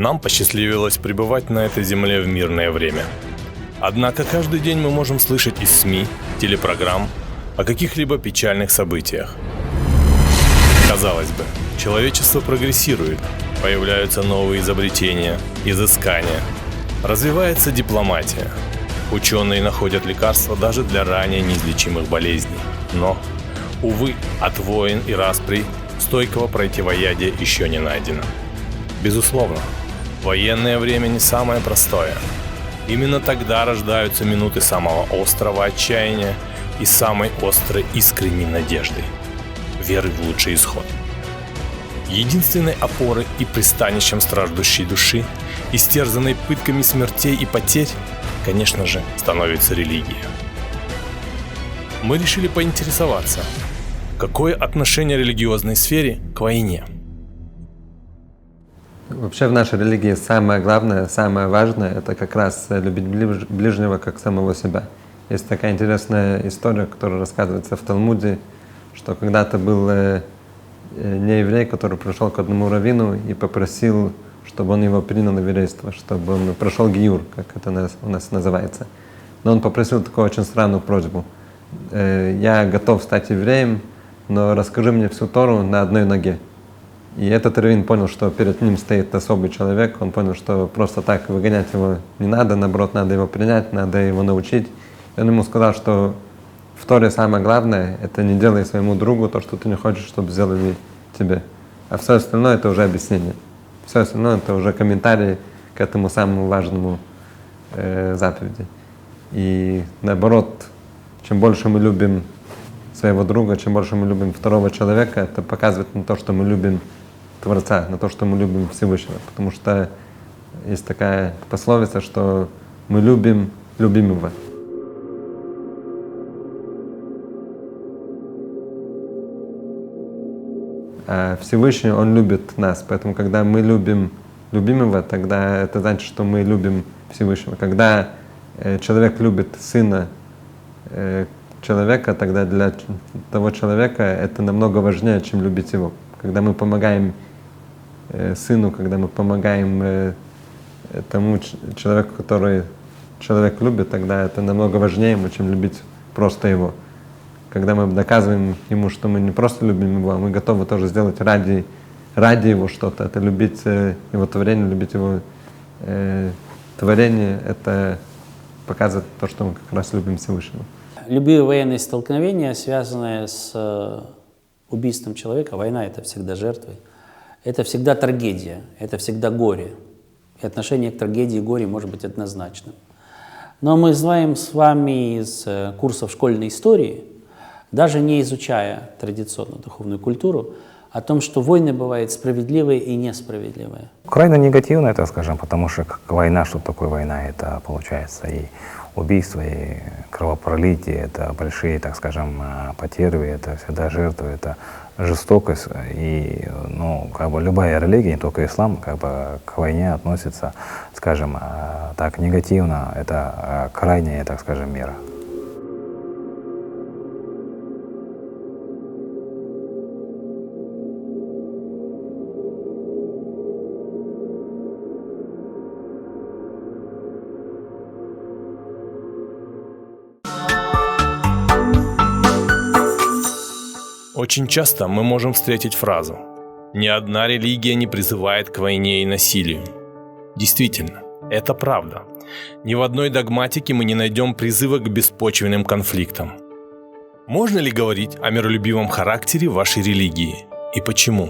Нам посчастливилось пребывать на этой земле в мирное время. Однако каждый день мы можем слышать из СМИ, телепрограмм о каких-либо печальных событиях. Казалось бы, человечество прогрессирует, появляются новые изобретения, изыскания, развивается дипломатия. Ученые находят лекарства даже для ранее неизлечимых болезней. Но, увы, от войн и распри стойкого противоядия еще не найдено. Безусловно, военное время не самое простое. Именно тогда рождаются минуты самого острого отчаяния и самой острой искренней надежды, веры в лучший исход. Единственной опорой и пристанищем страждущей души, истерзанной пытками смертей и потерь, конечно же, становится религия. Мы решили поинтересоваться, какое отношение религиозной сфере к войне. Вообще в нашей религии самое главное, самое важное – это как раз любить ближнего как самого себя. Есть такая интересная история, которая рассказывается в Талмуде, что когда-то был нееврей, который пришел к одному раввину и попросил, чтобы он его принял на еврейство, чтобы он прошел гиюр, как это у нас называется. Но он попросил такую очень странную просьбу. «Я готов стать евреем, но расскажи мне всю Тору на одной ноге». И этот раввин понял, что перед ним стоит особый человек, он понял, что просто так выгонять его не надо, наоборот, надо его принять, надо его научить. И он ему сказал, что в Торе самое главное – это не делай своему другу то, что ты не хочешь, чтобы сделали тебе. А все остальное – это уже объяснение. Все остальное – это уже комментарии к этому самому важному заповеди. И наоборот, чем больше мы любим своего друга, чем больше мы любим второго человека, это показывает на то, что мы любим Творца, на то, что мы любим Всевышнего. Потому что есть такая пословица, что мы любим любимого. А Всевышний, Он любит нас. Поэтому, когда мы любим любимого, тогда это значит, что мы любим Всевышнего. Когда человек любит сына человека, тогда для того человека это намного важнее, чем любить его. Когда мы помогаем сыну, когда мы помогаем тому человеку, который человек любит, тогда это намного важнее, чем любить просто его. Когда мы доказываем ему, что мы не просто любим его, а мы готовы тоже сделать ради его что-то, это любить его творение, любить его творение, это показывает то, что мы как раз любим Всевышнего. Любые военные столкновения, связанные с убийством человека, война — это всегда жертвы, это всегда трагедия, это всегда горе. И отношение к трагедии и горе может быть однозначным. Но мы знаем с вами из курсов школьной истории, даже не изучая традиционную духовную культуру, о том, что войны бывают справедливые и несправедливые. Крайне негативно это, скажем, потому что война, что такое война, это получается и убийство, и кровопролитие, это большие, так скажем, потери, это всегда жертвы, это жестокость. И, как бы любая религия, не только ислам, как бы к войне относится, скажем, так негативно, это крайняя, так скажем, мера. Очень часто мы можем встретить фразу «Ни одна религия не призывает к войне и насилию». Действительно, это правда. Ни в одной догматике мы не найдем призыва к беспочвенным конфликтам. Можно ли говорить о миролюбивом характере вашей религии? И почему?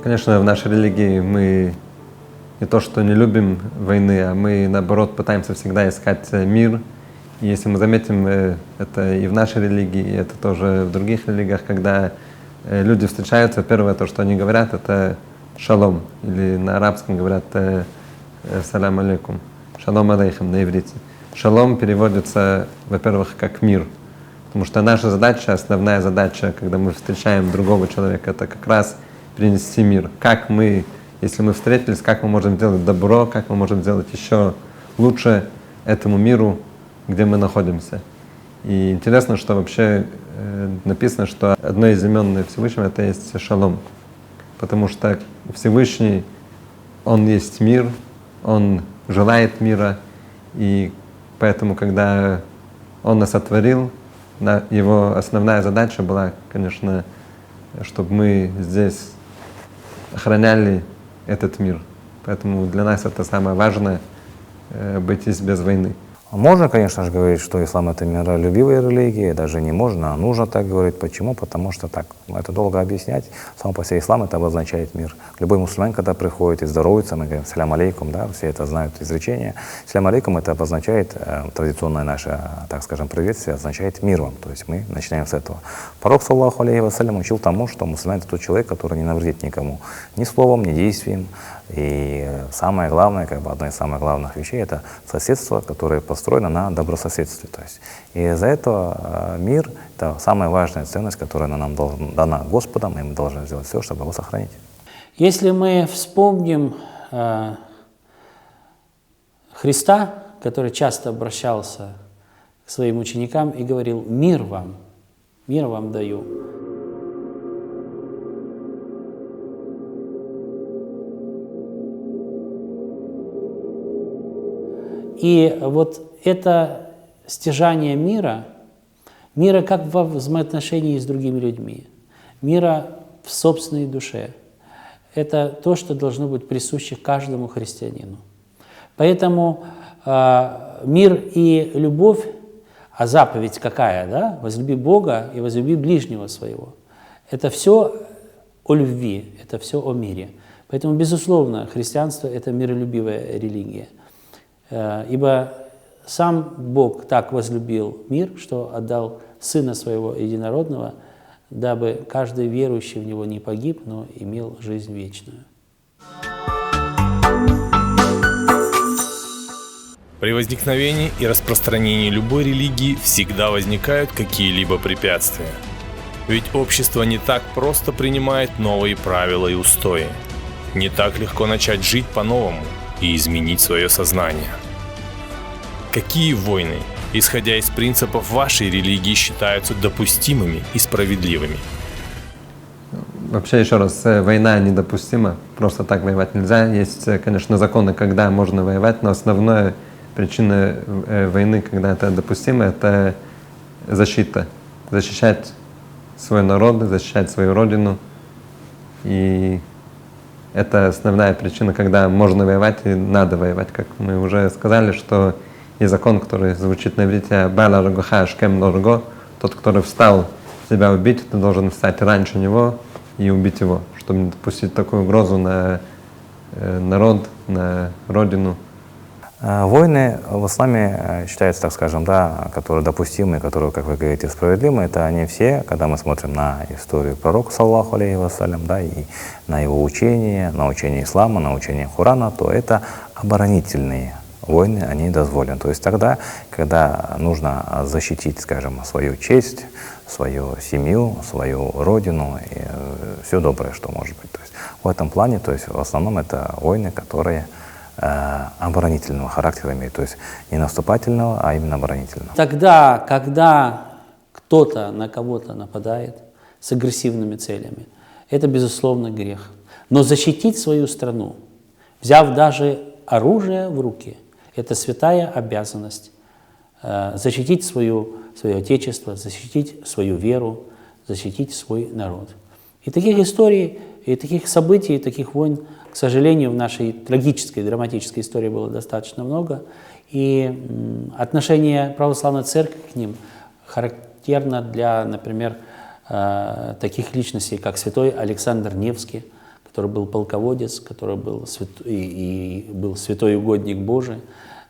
Конечно, в нашей религии мы не то что не любим войны, а мы, наоборот, пытаемся всегда искать мир. И если мы заметим, это и в нашей религии, и это тоже в других религиях, когда люди встречаются, первое, то, что они говорят, это шалом, или на арабском говорят салям алейкум, шалом алейхим на иврите. Шалом переводится, во-первых, как мир, потому что наша задача, основная задача, когда мы встречаем другого человека, это как раз принести мир. Как мы, если мы встретились, как мы можем сделать добро, как мы можем сделать еще лучше этому миру, где мы находимся. И интересно, что вообще написано, что одно из имен Всевышнего — это есть шалом. Потому что Всевышний Он есть мир, Он желает мира, и поэтому, когда Он нас сотворил, Его основная задача была, конечно, чтобы мы здесь охраняли этот мир. Поэтому для нас это самое важное — обойтись без войны. Можно, конечно же, говорить, что ислам — это миролюбивая религия, даже не можно, а нужно так говорить. Почему? Потому что так, это долго объяснять. Сам по себе ислам — это обозначает мир. Любой мусульманин, когда приходит и здоровается, мы говорим «салям алейкум», да, все это знают изречение. «Салям алейкум» — это обозначает, традиционное наше, так скажем, приветствие, означает «мир вам». То есть мы начинаем с этого. Пророк, саллаллаху алейхи вассалям, учил тому, что мусульманин — это тот человек, который не навредит никому. Ни словом, ни действием. И самое главное, как бы одна из самых главных вещей — это соседство, которое построено на добрососедстве. То есть, и из-за этого мир — это самая важная ценность, которая нам дана Господом, и мы должны сделать все, чтобы его сохранить. Если мы вспомним Христа, который часто обращался к своим ученикам и говорил мир вам даю». И вот это стяжание мира как во взаимоотношении с другими людьми, мира в собственной душе, это то, что должно быть присуще каждому христианину. Поэтому мир и любовь, а заповедь какая, да? Возлюби Бога и возлюби ближнего своего. Это все о любви, это все о мире. Поэтому, безусловно, христианство — это миролюбивая религия. Ибо сам Бог так возлюбил мир, что отдал Сына Своего Единородного, дабы каждый верующий в Него не погиб, но имел жизнь вечную. При возникновении и распространении любой религии всегда возникают какие-либо препятствия. Ведь общество не так просто принимает новые правила и устои. Не так легко начать жить по-новому и изменить свое сознание. Какие войны, исходя из принципов вашей религии, считаются допустимыми и справедливыми? Вообще, еще раз, война недопустима, просто так воевать нельзя. Есть, конечно, законы, когда можно воевать, но основная причина войны, когда это допустимо, это защита. Защищать свой народ, защищать свою родину. И это основная причина, когда можно воевать и надо воевать. Как мы уже сказали, что есть закон, который звучит на иврите «Бала рагоха ашкем лорго», тот, который встал тебя убить, ты должен встать раньше него и убить его, чтобы не допустить такую угрозу на народ, на родину. Войны в исламе считаются, так скажем, да, которые допустимы, которые, как вы говорите, справедливы. Это они все, когда мы смотрим на историю пророка, саллаллаху алейхи вассалям, да, и на его учение, на учение ислама, на учение Корана, то это оборонительные войны, они дозволены. То есть тогда, когда нужно защитить, скажем, свою честь, свою семью, свою родину и все доброе, что может быть. То есть в этом плане, то есть в основном это войны, которые оборонительного характера имеют, то есть не наступательного, а именно оборонительного. Тогда, когда кто-то на кого-то нападает с агрессивными целями, это, безусловно, грех. Но защитить свою страну, взяв даже оружие в руки, это святая обязанность. Защитить свое отечество, защитить свою веру, защитить свой народ. И таких историй, и таких событий, и таких войн, к сожалению, в нашей трагической, драматической истории было достаточно много. И отношение православной церкви к ним характерно для, например, таких личностей, как святой Александр Невский, который был полководец, который был был святой угодник Божий,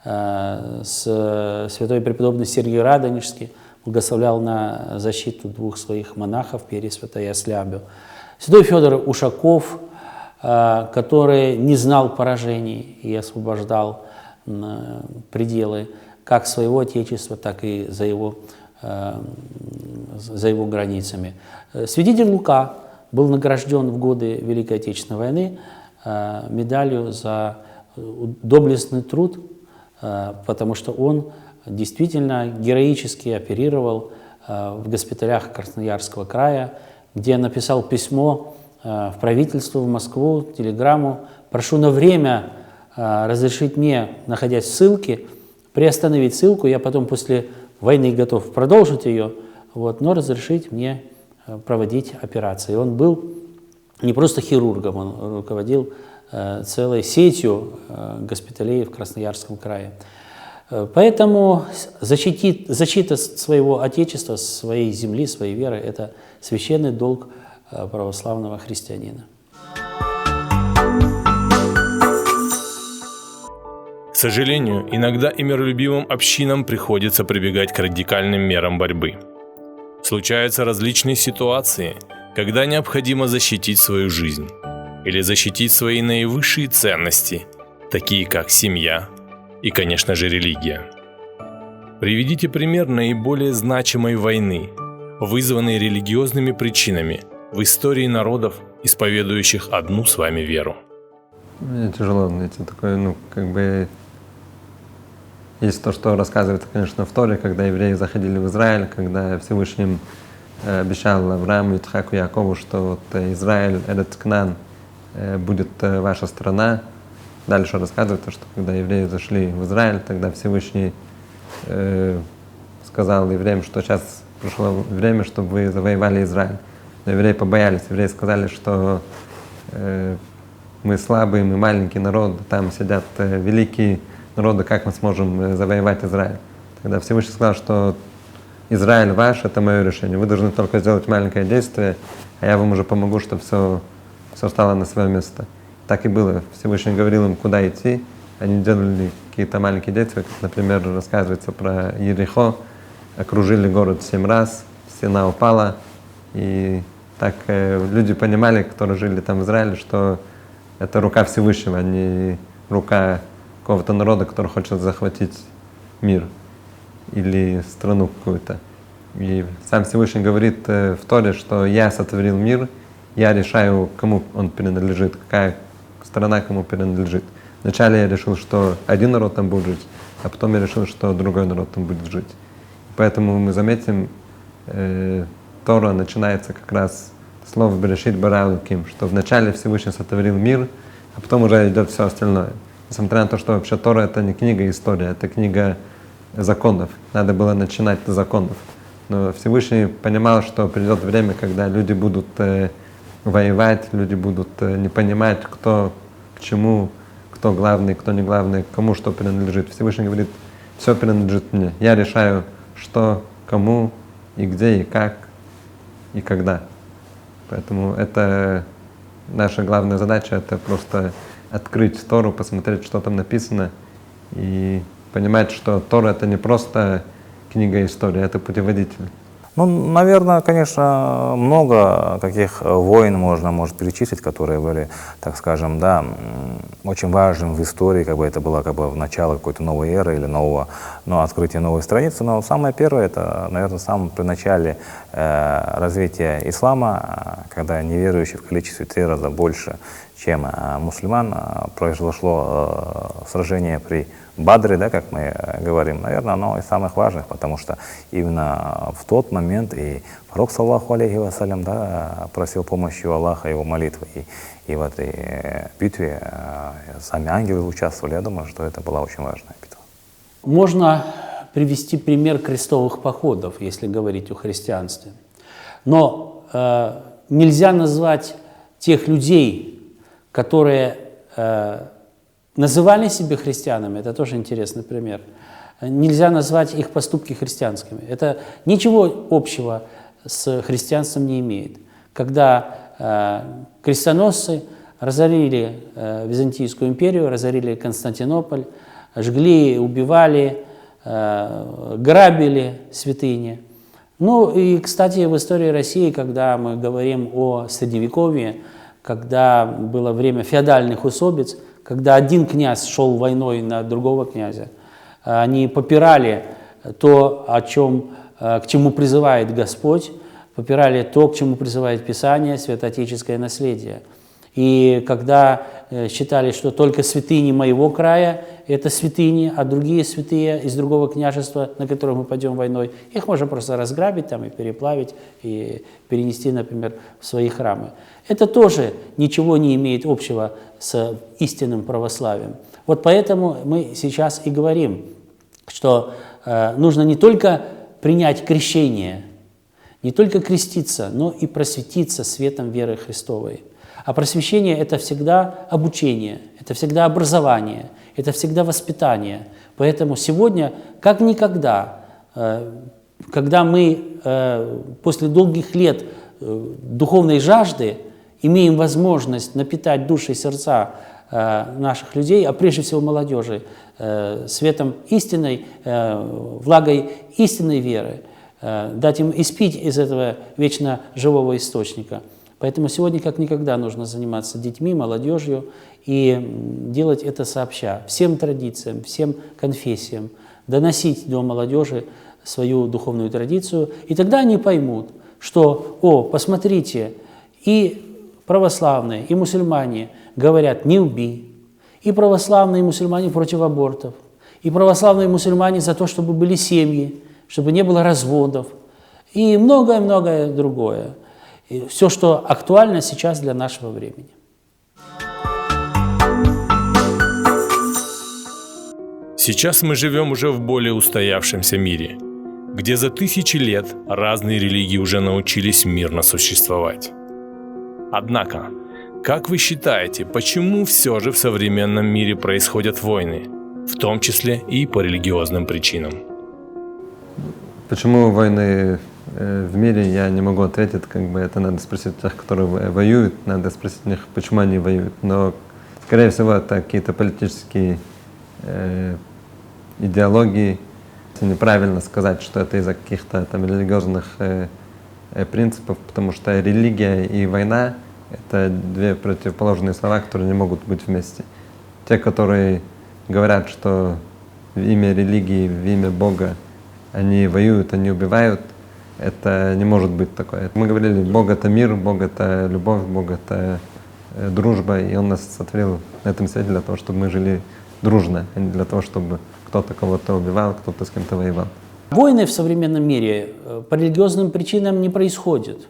святой преподобный Сергий Радонежский благословлял на защиту двух своих монахов, Пересвята и Ослябю. Святой Федор Ушаков, который не знал поражений и освобождал пределы как своего отечества, так и за его границами. Святитель Лука был награжден в годы Великой Отечественной войны медалью за доблестный труд, потому что он действительно героически оперировал в госпиталях Красноярского края, где написал письмо в правительство, в Москву, телеграмму, прошу на время разрешить мне, находясь в ссылке, приостановить ссылку. Я потом после войны готов продолжить ее, вот, но разрешить мне проводить операции. Он был не просто хирургом, он руководил целой сетью госпиталей в Красноярском крае. Поэтому защита своего Отечества, своей земли, своей веры – это священный долг православного христианина. К сожалению, иногда и миролюбивым общинам приходится прибегать к радикальным мерам борьбы. Случаются различные ситуации, когда необходимо защитить свою жизнь или защитить свои наивысшие ценности, такие как семья и, конечно же, религия. Приведите пример наиболее значимой войны, вызванной религиозными причинами в истории народов, исповедующих одну с вами веру. Мне тяжело найти такое, есть то, что рассказывается, конечно, в Торе, когда евреи заходили в Израиль, когда Всевышний обещал Аврааму, Ицхаку и Якову, что вот Израиль, этот Кнаан, будет ваша страна. Дальше рассказывается, что когда евреи зашли в Израиль, тогда Всевышний сказал евреям, что сейчас пришло время, чтобы вы завоевали Израиль. Но евреи побоялись, евреи сказали, что мы слабый, мы маленький народ, там сидят великие народы, как мы сможем завоевать Израиль. Тогда Всевышний сказал, что Израиль ваш, это мое решение, вы должны только сделать маленькое действие, а я вам уже помогу, чтобы все стало на свое место. Так и было. Всевышний говорил им, куда идти, они делали какие-то маленькие действия, как, например, рассказывается про Ерихо, окружили город 7 раз, стена упала, и так люди понимали, которые жили там в Израиле, что это рука Всевышнего, а не рука какого-то народа, который хочет захватить мир или страну какую-то. И сам Всевышний говорит в Торе, что я сотворил мир, я решаю, кому он принадлежит, какая страна кому принадлежит. Вначале я решил, что один народ там будет жить, а потом я решил, что другой народ там будет жить. Поэтому мы заметим, Тора начинается как раз с слов «Берешит bara Элоким», что вначале Всевышний сотворил мир, а потом уже идет все остальное. Несмотря на то, что вообще Тора — это не книга истории, это книга законов. Надо было начинать с законов. Но Всевышний понимал, что придет время, когда люди будут воевать, люди будут не понимать, кто к чему, кто главный, кто не главный, кому что принадлежит. Всевышний говорит, все принадлежит мне. Я решаю, что, кому, и где, и как, и когда. Поэтому это наша главная задача, это просто открыть Тору, посмотреть, что там написано, и понимать, что Тора — это не просто книга истории, это путеводитель. Ну, наверное, конечно, много таких войн может перечислить, которые были, так скажем, да, очень важным в истории, как бы это было как бы в начало какой-то новой эры или открытия новой страницы. Но самое первое, это, наверное, при начале развития ислама, когда неверующих в количестве 3 раза больше, чем мусульман, произошло сражение при Бадре, да, как мы говорим. Наверное, оно из самых важных, потому что именно в тот момент и пророк, саллаху алейхи вассалям, да, просил помощи у Аллаха, его молитвы. И в этой битве сами ангелы участвовали. Я думаю, что это была очень важная битва. Можно привести пример крестовых походов, если говорить о христианстве. Но нельзя назвать тех людей, которые называли себя христианами, это тоже интересный пример. Нельзя назвать их поступки христианскими. Это ничего общего с христианством не имеет. Когда крестоносцы разорили Византийскую империю, разорили Константинополь, жгли, убивали, грабили святыни. Ну и, кстати, в истории России, когда мы говорим о Средневековье, когда было время феодальных усобиц, когда один князь шел войной на другого князя, они попирали то, к чему призывает Господь, попирали то, к чему призывает Писание, святоотеческое наследие. И когда считали, что только святыни моего края – это святыни, а другие святые из другого княжества, на которое мы пойдем войной, их можно просто разграбить там, и переплавить, и перенести, например, в свои храмы. Это тоже ничего не имеет общего с истинным православием. Вот поэтому мы сейчас и говорим, что нужно не только принять крещение, не только креститься, но и просветиться светом веры Христовой. А просвещение – это всегда обучение, это всегда образование, это всегда воспитание. Поэтому сегодня, как никогда, когда мы после долгих лет духовной жажды имеем возможность напитать души и сердца наших людей, а прежде всего молодежи, светом истинной, влагой истинной веры, дать им испить из этого вечно живого источника. Поэтому сегодня как никогда нужно заниматься детьми, молодежью и делать это сообща, всем традициям, всем конфессиям, доносить до молодежи свою духовную традицию, и тогда они поймут, что, посмотрите, и православные, и мусульмане говорят «не убий», и православные мусульмане против абортов, и православные мусульмане за то, чтобы были семьи, чтобы не было разводов, и многое-многое другое. И все, что актуально сейчас для нашего времени. Сейчас мы живем уже в более устоявшемся мире, где за тысячи лет разные религии уже научились мирно существовать. Однако, как вы считаете, почему все же в современном мире происходят войны, в том числе и по религиозным причинам? Почему войны в мире, я не могу ответить, это надо спросить тех, которые воюют, надо спросить у них, почему они воюют. Но, скорее всего, это какие-то политические идеологии. Неправильно сказать, что это из-за каких-то там религиозных принципов, потому что религия и война — это две противоположные слова, которые не могут быть вместе. Те, которые говорят, что в имя религии, в имя Бога они воюют, они убивают, это не может быть такое. Мы говорили, Бог — это мир, Бог — это любовь, Бог — это дружба, и Он нас сотворил на этом свете для того, чтобы мы жили дружно, а не для того, чтобы кто-то кого-то убивал, кто-то с кем-то воевал. Войны в современном мире по религиозным причинам не происходят.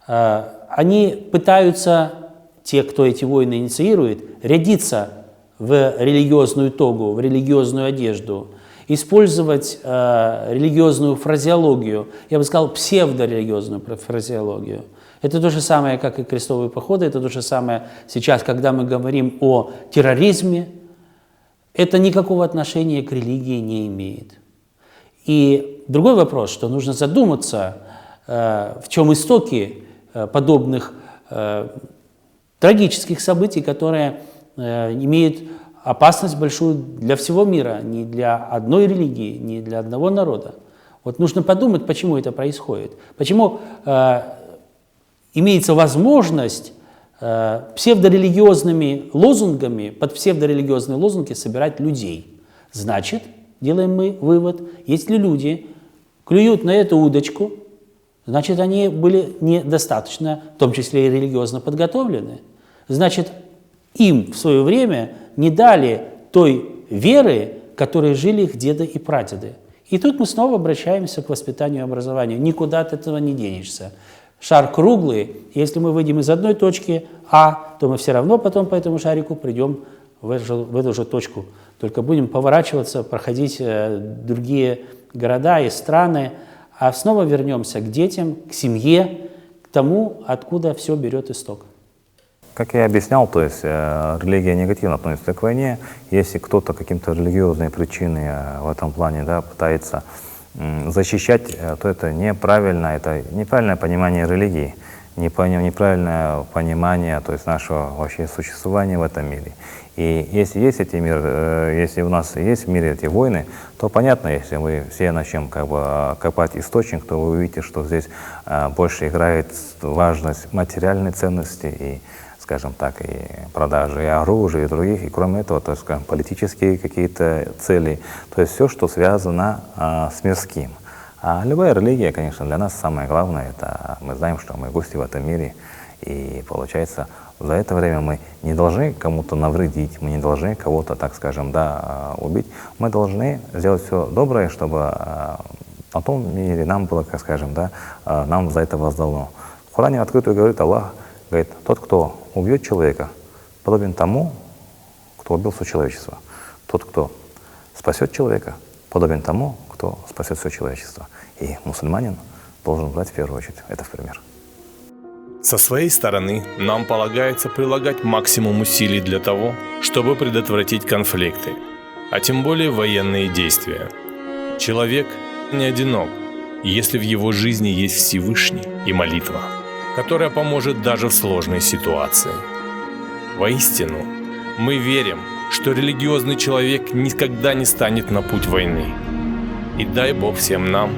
Они пытаются, те, кто эти войны инициирует, рядиться в религиозную тогу, в религиозную одежду, использовать религиозную фразеологию, я бы сказал, псевдорелигиозную фразеологию. Это то же самое, как и крестовые походы, это то же самое сейчас, когда мы говорим о терроризме. Это никакого отношения к религии не имеет. И другой вопрос, что нужно задуматься, в чем истоки подобных трагических событий, которые имеют опасность большую для всего мира, не для одной религии, не для одного народа. Вот нужно подумать, почему это происходит. Почему имеется возможность псевдорелигиозными лозунгами, под псевдорелигиозные лозунги собирать людей. Значит, делаем мы вывод, если люди клюют на эту удочку, значит, они были недостаточно, в том числе и религиозно подготовлены. Значит, им в свое время не дали той веры, которой жили их деды и прадеды. И тут мы снова обращаемся к воспитанию и образованию. Никуда от этого не денешься. Шар круглый, если мы выйдем из одной точки А, то мы все равно потом по этому шарику придем в эту же точку. Только будем поворачиваться, проходить другие города и страны, а снова вернемся к детям, к семье, к тому, откуда все берет исток. Как я объяснял, то есть религия негативно относится к войне. Если кто-то каким-то религиозной причиной в этом плане пытается защищать, то это неправильное понимание религии, неправильное понимание, то есть нашего вообще существования в этом мире. И если есть если у нас есть в мире эти войны, то понятно, если мы все начнем копать источник, то вы увидите, что здесь больше играет важность материальной ценности и, скажем так, и продажи и оружия, и других, и кроме этого, то есть, политические какие-то цели, то есть все, что связано с мирским. А любая религия, конечно, для нас самое главное, это мы знаем, что мы гости в этом мире, И получается, за это время мы не должны кому-то навредить, мы не должны кого-то, так скажем, да, убить. Мы должны сделать все доброе, чтобы на том мире нам было, как скажем, да, нам за это воздано. В Коране открыто говорит Аллах, говорит, тот, кто убьет человека, подобен тому, кто убил все человечество. Тот, кто спасет человека, подобен тому, кто спасет все человечество. И мусульманин должен брать в первую очередь это в пример. Со своей стороны нам полагается прилагать максимум усилий для того, чтобы предотвратить конфликты, а тем более военные действия. Человек не одинок, если в его жизни есть Всевышний и молитва, которая поможет даже в сложной ситуации. Воистину, мы верим, что религиозный человек никогда не станет на путь войны. И дай Бог всем нам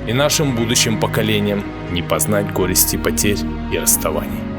и нашим будущим поколениям не познать горести потерь и расставаний.